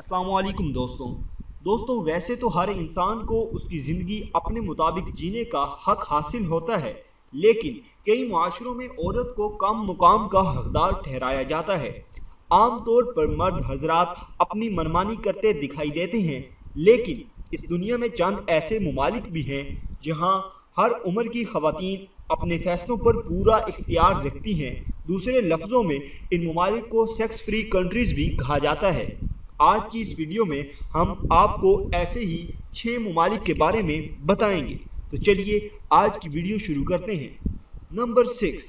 السلام علیکم دوستوں ویسے تو ہر انسان کو اس کی زندگی اپنے مطابق جینے کا حق حاصل ہوتا ہے، لیکن کئی معاشروں میں عورت کو کم مقام کا حقدار ٹھہرایا جاتا ہے۔ عام طور پر مرد حضرات اپنی منمانی کرتے دکھائی دیتے ہیں، لیکن اس دنیا میں چند ایسے ممالک بھی ہیں جہاں ہر عمر کی خواتین اپنے فیصلوں پر پورا اختیار رکھتی ہیں۔ دوسرے لفظوں میں ان ممالک کو سیکس فری کنٹریز بھی کہا جاتا ہے۔ آج کی اس ویڈیو میں ہم آپ کو ایسے ہی 6 ممالک کے بارے میں بتائیں گے، تو چلیے آج کی ویڈیو شروع کرتے ہیں۔ نمبر 6،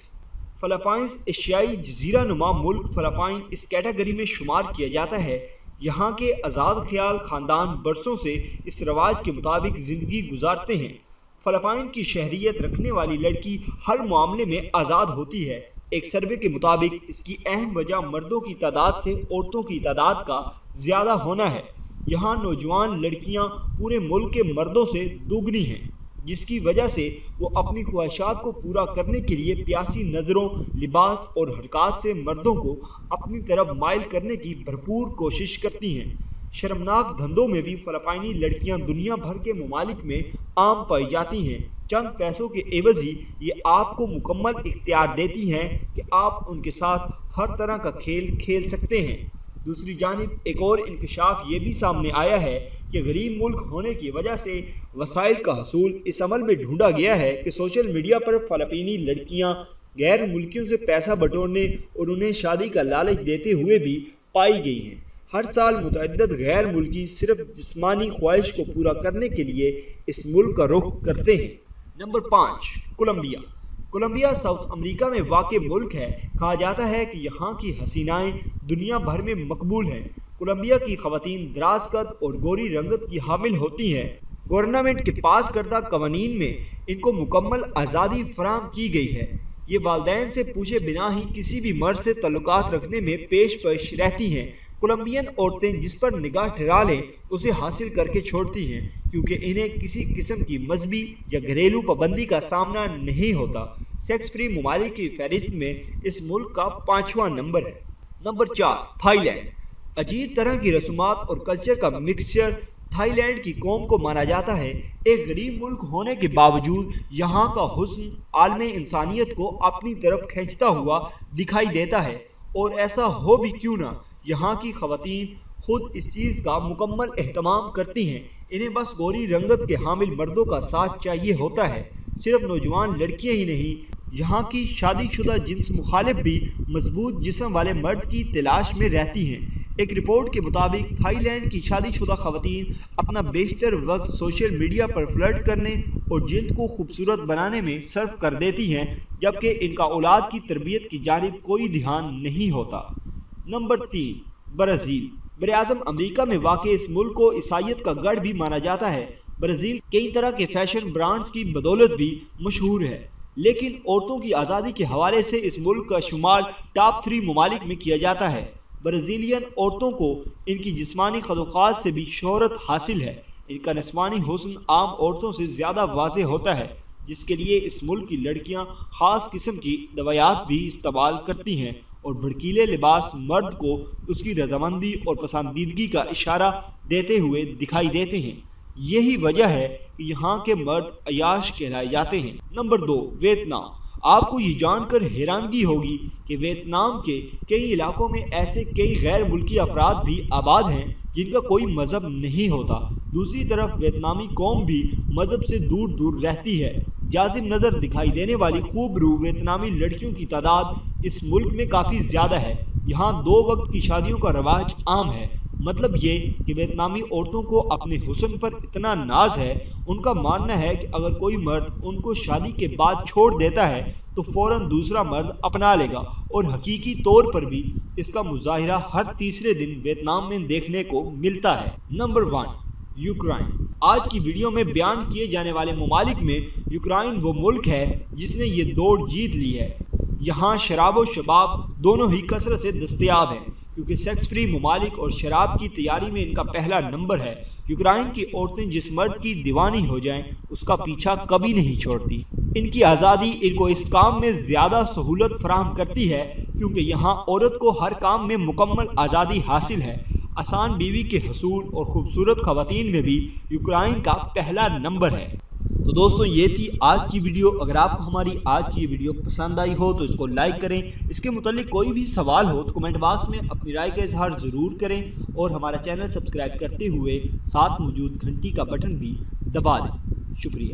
فلپائنز ایشیائی جزیرہ نما ملک فلپائن اس کیٹیگری میں شمار کیا جاتا ہے۔ یہاں کے آزاد خیال خاندان برسوں سے اس رواج کے مطابق زندگی گزارتے ہیں۔ فلپائن کی شہریت رکھنے والی لڑکی ہر معاملے میں آزاد ہوتی ہے۔ ایک سروے کے مطابق اس کی اہم وجہ مردوں کی تعداد سے عورتوں کی تعداد کا زیادہ ہونا ہے۔ یہاں نوجوان لڑکیاں پورے ملک کے مردوں سے دوگنی ہیں، جس کی وجہ سے وہ اپنی خواہشات کو پورا کرنے کے لیے پیاسی نظروں، لباس اور حرکات سے مردوں کو اپنی طرف مائل کرنے کی بھرپور کوشش کرتی ہیں۔ شرمناک دھندوں میں بھی فلپائنی لڑکیاں دنیا بھر کے ممالک میں عام پائی جاتی ہیں۔ چند پیسوں کے عوض ہی یہ آپ کو مکمل اختیار دیتی ہیں کہ آپ ان کے ساتھ ہر طرح کا کھیل کھیل سکتے ہیں۔ دوسری جانب ایک اور انکشاف یہ بھی سامنے آیا ہے کہ غریب ملک ہونے کی وجہ سے وسائل کا حصول اس عمل میں ڈھونڈا گیا ہے کہ سوشل میڈیا پر فلپائنی لڑکیاں غیر ملکیوں سے پیسہ بٹورنے اور انہیں شادی کا لالچ دیتے ہوئے بھی پائی گئی ہیں۔ ہر سال متعدد غیر ملکی صرف جسمانی خواہش کو پورا کرنے کے لیے اس ملک کا رخ کرتے ہیں۔ Number 5، Colombia. Colombia South America میں واقع ملک ہے۔ کہا جاتا ہے کہ یہاں کی حسینائیں دنیا بھر میں مقبول ہیں۔ کولمبیا کی خواتین دراز قد اور گوری رنگت کی حامل ہوتی ہیں۔ گورنمنٹ کے پاس کردہ قوانین میں ان کو مکمل آزادی فراہم کی گئی ہے۔ یہ والدین سے پوچھے بنا ہی کسی بھی مرد سے تعلقات رکھنے میں پیش رہتی ہیں۔ کولمبین عورتیں جس پر نگاہ ٹھہرا لیں اسے حاصل کر کے چھوڑتی ہیں، کیونکہ انہیں کسی قسم کی مذہبی یا گھریلو پابندی کا سامنا نہیں ہوتا۔ سیکس فری ممالک کی فہرست میں اس ملک کا 5واں نمبر ہے۔ Number 4، Thailand. عجیب طرح کی رسومات اور کلچر کا مکسچر تھائی لینڈ کی قوم کو مانا جاتا ہے۔ ایک غریب ملک ہونے کے باوجود یہاں کا حسن عالم انسانیت کو اپنی طرف کھینچتا ہوا دکھائی دیتا ہے، اور ایسا ہو بھی کیوں نہ، یہاں کی خواتین خود اس چیز کا مکمل اہتمام کرتی ہیں۔ انہیں بس گوری رنگت کے حامل مردوں کا ساتھ چاہیے ہوتا ہے۔ صرف نوجوان لڑکیاں ہی نہیں، یہاں کی شادی شدہ جنس مخالف بھی مضبوط جسم والے مرد کی تلاش میں رہتی ہیں۔ ایک رپورٹ کے مطابق تھائی لینڈ کی شادی شدہ خواتین اپنا بیشتر وقت سوشل میڈیا پر فلرٹ کرنے اور جلد کو خوبصورت بنانے میں صرف کر دیتی ہیں، جبکہ ان کا اولاد کی تربیت کی جانب کوئی دھیان نہیں ہوتا۔ Number 3، Brazil. براعظم امریکہ میں واقع اس ملک کو عیسائیت کا گڑھ بھی مانا جاتا ہے۔ برازیل کئی طرح کے فیشن برانڈز کی بدولت بھی مشہور ہے، لیکن عورتوں کی آزادی کے حوالے سے اس ملک کا شمار ٹاپ 3 ممالک میں کیا جاتا ہے۔ برازیلین عورتوں کو ان کی جسمانی خدوخات سے بھی شہرت حاصل ہے۔ ان کا نسوانی حسن عام عورتوں سے زیادہ واضح ہوتا ہے، جس کے لیے اس ملک کی لڑکیاں خاص قسم کی دوائیات بھی استعمال کرتی ہیں، اور بھڑکیلے لباس مرد کو اس کی رضامندی اور پسندیدگی کا اشارہ دیتے ہوئے دکھائی دیتے ہیں۔ یہی وجہ ہے کہ یہاں کے مرد عیاش کہلائے جاتے ہیں۔ Number 2، Vietnam. آپ کو یہ جان کر حیرانگی ہوگی کہ ویتنام کے کئی علاقوں میں ایسے کئی غیر ملکی افراد بھی آباد ہیں جن کا کوئی مذہب نہیں ہوتا۔ دوسری طرف ویتنامی قوم بھی مذہب سے دور دور رہتی ہے۔ جاذب نظر دکھائی دینے والی خوب روح ویتنامی لڑکیوں کی تعداد اس ملک میں کافی زیادہ ہے۔ یہاں 2 وقت کی شادیوں کا رواج عام ہے۔ مطلب یہ کہ ویتنامی عورتوں کو اپنے حسن پر اتنا ناز ہے، ان کا ماننا ہے کہ اگر کوئی مرد ان کو شادی کے بعد چھوڑ دیتا ہے تو فوراً دوسرا مرد اپنا لے گا، اور حقیقی طور پر بھی اس کا مظاہرہ ہر تیسرے دن ویتنام میں دیکھنے کو ملتا ہے۔ Number 1، Ukraine. آج کی ویڈیو میں بیان کیے جانے والے ممالک میں یوکرائن وہ ملک ہے جس نے یہ دوڑ جیت لی ہے۔ یہاں شراب و شباب دونوں ہی کثرت سے دستیاب ہیں، کیونکہ سیکس فری ممالک اور شراب کی تیاری میں ان کا پہلا نمبر ہے۔ یوکرائن کی عورتیں جس مرد کی دیوانی ہو جائیں اس کا پیچھا کبھی نہیں چھوڑتی۔ ان کی آزادی ان کو اس کام میں زیادہ سہولت فراہم کرتی ہے، کیونکہ یہاں عورت کو ہر کام میں مکمل آزادی حاصل ہے۔ آسان بیوی کے حصول اور خوبصورت خواتین میں بھی یوکرائن کا پہلا نمبر ہے۔ تو دوستوں یہ تھی آج کی ویڈیو۔ اگر آپ کو ہماری آج کی ویڈیو پسند آئی ہو تو اس کو لائک کریں۔ اس کے متعلق کوئی بھی سوال ہو تو کمنٹ باکس میں اپنی رائے کا اظہار ضرور کریں، اور ہمارا چینل سبسکرائب کرتے ہوئے ساتھ موجود گھنٹی کا بٹن بھی دبا دیں۔ شکریہ۔